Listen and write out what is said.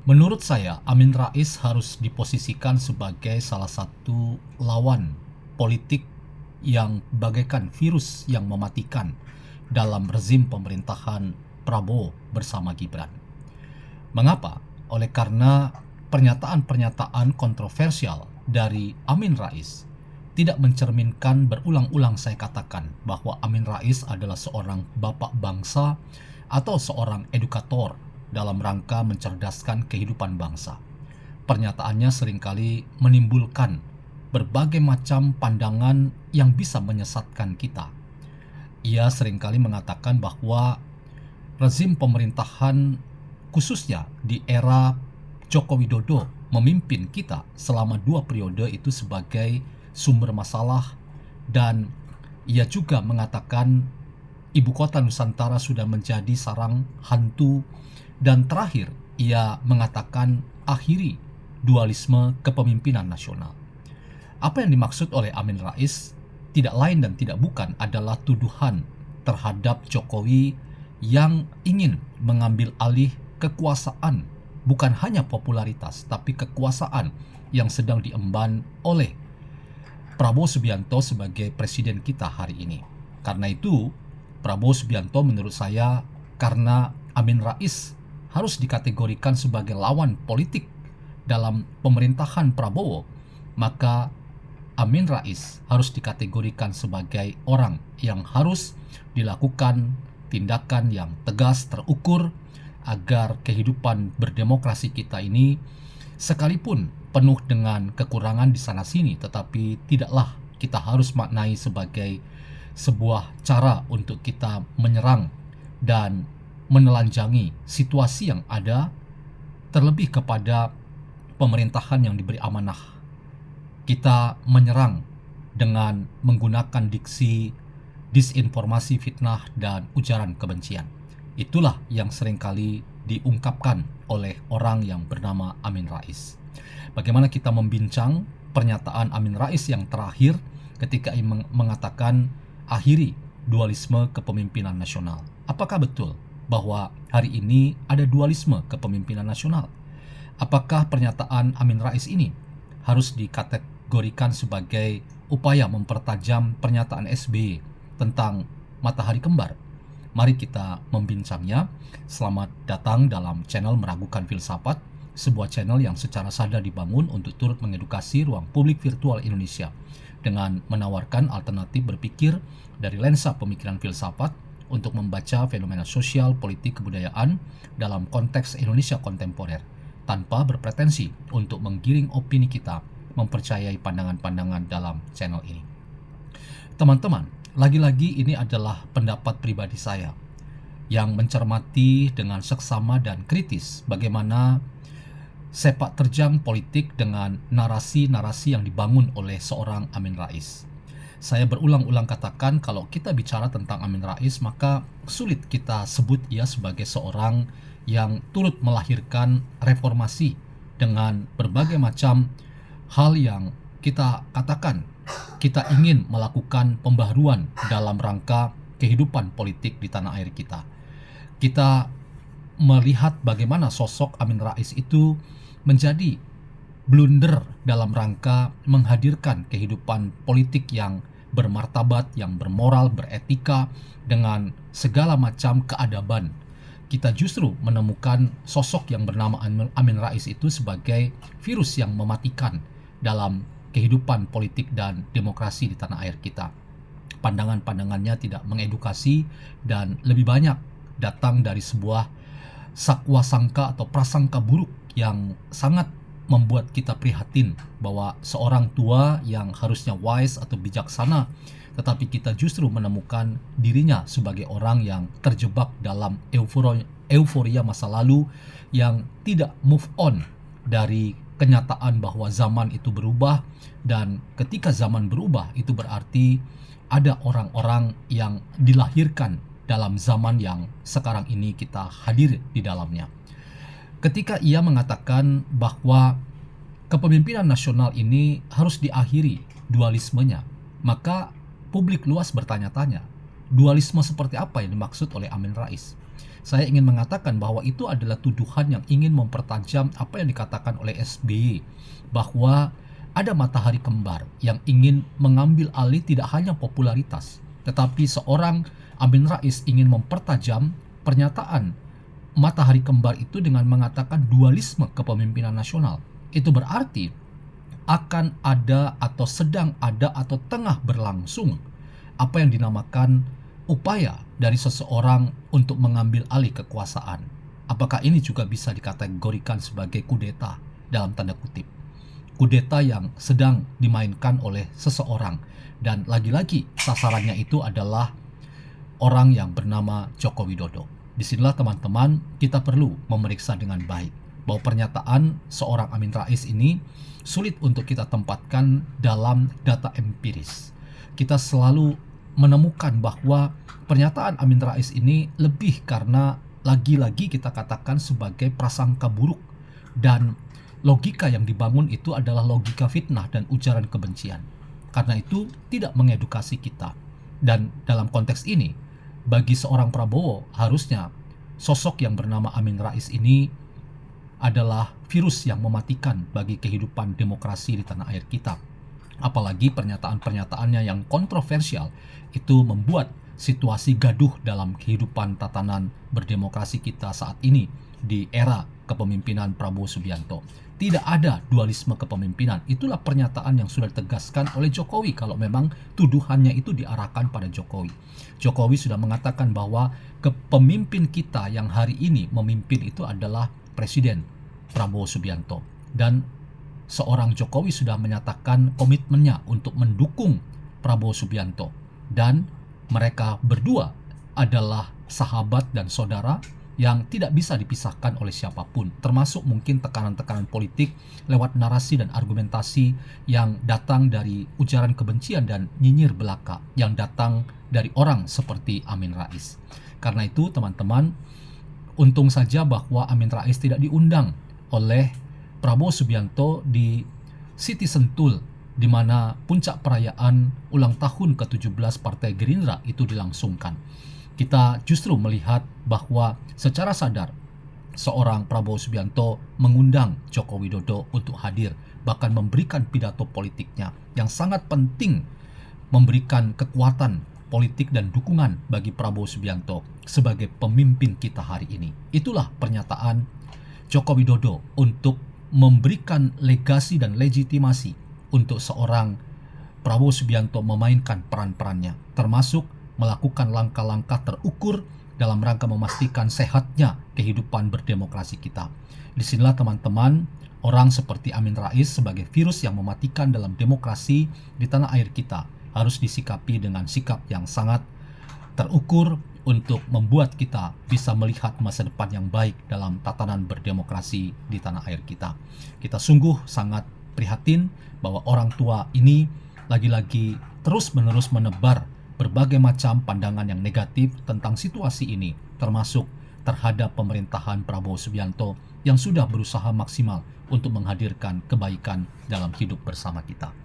Menurut saya, Amin Rais harus diposisikan sebagai salah satu lawan politik yang bagaikan virus yang mematikan dalam rezim pemerintahan Prabowo bersama Gibran. Mengapa? Oleh karena pernyataan-pernyataan kontroversial dari Amin Rais tidak mencerminkan, berulang-ulang saya katakan, bahwa Amin Rais adalah seorang bapak bangsa atau seorang edukator dalam rangka mencerdaskan kehidupan bangsa. Pernyataannya seringkali menimbulkan berbagai macam pandangan yang bisa menyesatkan kita. Ia seringkali mengatakan bahwa rezim pemerintahan khususnya di era Joko Widodo memimpin kita selama 2 periode itu sebagai sumber masalah, dan ia juga mengatakan ibu kota Nusantara sudah menjadi sarang hantu, dan terakhir ia mengatakan akhiri dualisme kepemimpinan nasional. Apa yang dimaksud oleh Amin Rais tidak lain dan tidak bukan adalah tuduhan terhadap Jokowi yang ingin mengambil alih kekuasaan, bukan hanya popularitas, tapi kekuasaan yang sedang diemban oleh Prabowo Subianto sebagai presiden kita hari ini. Karena itu, Prabowo Subianto menurut saya, karena Amin Rais harus dikategorikan sebagai lawan politik dalam pemerintahan Prabowo, maka Amin Rais harus dikategorikan sebagai orang yang harus dilakukan tindakan yang tegas, terukur, agar kehidupan berdemokrasi kita ini, sekalipun penuh dengan kekurangan di sana-sini, tetapi tidaklah kita harus maknai sebagai sebuah cara untuk kita menyerang dan menelanjangi situasi yang ada, terlebih kepada pemerintahan yang diberi amanah. Kita menyerang dengan menggunakan diksi disinformasi, fitnah, dan ujaran kebencian. Itulah yang seringkali diungkapkan oleh orang yang bernama Amin Rais. Bagaimana kita membincang pernyataan Amin Rais yang terakhir ketika ia mengatakan akhiri dualisme kepemimpinan nasional. Apakah betul bahwa hari ini ada dualisme kepemimpinan nasional? Apakah pernyataan Amin Rais ini harus dikategorikan sebagai upaya mempertajam pernyataan SBY tentang matahari kembar? Mari kita membincangnya. Selamat datang dalam channel Meragukan Filsafat, sebuah channel yang secara sadar dibangun untuk turut mengedukasi ruang publik virtual Indonesia dengan menawarkan alternatif berpikir dari lensa pemikiran filsafat untuk membaca fenomena sosial, politik, kebudayaan dalam konteks Indonesia kontemporer, tanpa berpretensi untuk menggiring opini kita mempercayai pandangan-pandangan dalam channel ini. Teman-teman, lagi-lagi ini adalah pendapat pribadi saya yang mencermati dengan seksama dan kritis bagaimana sepak terjang politik dengan narasi-narasi yang dibangun oleh seorang Amin Rais. Saya berulang-ulang katakan, kalau kita bicara tentang Amin Rais, maka sulit kita sebut ia sebagai seorang yang turut melahirkan reformasi dengan berbagai macam hal yang kita katakan kita ingin melakukan pembaharuan dalam rangka kehidupan politik di tanah air kita. Kita melihat bagaimana sosok Amin Rais itu menjadi blunder dalam rangka menghadirkan kehidupan politik yang bermartabat, yang bermoral, beretika, dengan segala macam keadaban. Kita justru menemukan sosok yang bernama Amin Rais itu sebagai virus yang mematikan dalam kehidupan politik dan demokrasi di tanah air kita. Pandangan-pandangannya tidak mengedukasi dan lebih banyak datang dari sebuah sakwa sangka atau prasangka buruk yang sangat membuat kita prihatin bahwa seorang tua yang harusnya wise atau bijaksana, tetapi kita justru menemukan dirinya sebagai orang yang terjebak dalam euforia masa lalu yang tidak move on dari kenyataan bahwa zaman itu berubah, dan ketika zaman berubah itu berarti ada orang-orang yang dilahirkan dalam zaman yang sekarang ini kita hadir di dalamnya. Ketika ia mengatakan bahwa kepemimpinan nasional ini harus diakhiri dualismenya, maka publik luas bertanya-tanya, dualisme seperti apa yang dimaksud oleh Amin Rais? Saya ingin mengatakan bahwa itu adalah tuduhan yang ingin mempertajam apa yang dikatakan oleh SBY, bahwa ada matahari kembar yang ingin mengambil alih tidak hanya popularitas, tetapi seorang Amin Rais ingin mempertajam pernyataan matahari kembar itu dengan mengatakan dualisme kepemimpinan nasional. Itu berarti akan ada atau sedang ada atau tengah berlangsung apa yang dinamakan upaya dari seseorang untuk mengambil alih kekuasaan. Apakah ini juga bisa dikategorikan sebagai kudeta dalam tanda kutip? Kudeta yang sedang dimainkan oleh seseorang, dan lagi-lagi sasarannya itu adalah orang yang bernama Joko Widodo. Disinilah teman-teman kita perlu memeriksa dengan baik bahwa pernyataan seorang Amin Rais ini sulit untuk kita tempatkan dalam data empiris. Kita selalu menemukan bahwa pernyataan Amin Rais ini lebih karena lagi-lagi kita katakan sebagai prasangka buruk, dan logika yang dibangun itu adalah logika fitnah dan ujaran kebencian. Karena itu tidak mengedukasi kita. Dan dalam konteks ini, bagi seorang Prabowo harusnya sosok yang bernama Amin Rais ini adalah virus yang mematikan bagi kehidupan demokrasi di tanah air kita. Apalagi pernyataan-pernyataannya yang kontroversial itu membuat situasi gaduh dalam kehidupan tatanan berdemokrasi kita saat ini di era kepemimpinan Prabowo Subianto. Tidak ada dualisme kepemimpinan. Itulah pernyataan yang sudah ditegaskan oleh Jokowi kalau memang tuduhannya itu diarahkan pada Jokowi. Jokowi sudah mengatakan bahwa kepemimpin kita yang hari ini memimpin itu adalah Presiden Prabowo Subianto. Dan seorang Jokowi sudah menyatakan komitmennya untuk mendukung Prabowo Subianto. Dan mereka berdua adalah sahabat dan saudara yang tidak bisa dipisahkan oleh siapapun, termasuk mungkin tekanan-tekanan politik lewat narasi dan argumentasi yang datang dari ujaran kebencian dan nyinyir belaka yang datang dari orang seperti Amin Rais. Karena itu teman-teman, untung saja bahwa Amin Rais tidak diundang oleh Prabowo Subianto di City Sentul, di mana puncak perayaan ulang tahun ke-17 Partai Gerindra itu dilangsungkan. Kita justru melihat bahwa secara sadar seorang Prabowo Subianto mengundang Joko Widodo untuk hadir, bahkan memberikan pidato politiknya yang sangat penting, memberikan kekuatan politik dan dukungan bagi Prabowo Subianto sebagai pemimpin kita hari ini. Itulah pernyataan Joko Widodo untuk memberikan legasi dan legitimasi untuk seorang Prabowo Subianto memainkan peran-perannya, termasuk melakukan langkah-langkah terukur dalam rangka memastikan sehatnya kehidupan berdemokrasi kita. Disinilah teman-teman, orang seperti Amin Rais sebagai virus yang mematikan dalam demokrasi di tanah air kita harus disikapi dengan sikap yang sangat terukur untuk membuat kita bisa melihat masa depan yang baik dalam tatanan berdemokrasi di tanah air kita. Kita sungguh sangat prihatin bahwa orang tua ini lagi-lagi terus-menerus menebar berbagai macam pandangan yang negatif tentang situasi ini, termasuk terhadap pemerintahan Prabowo Subianto yang sudah berusaha maksimal untuk menghadirkan kebaikan dalam hidup bersama kita.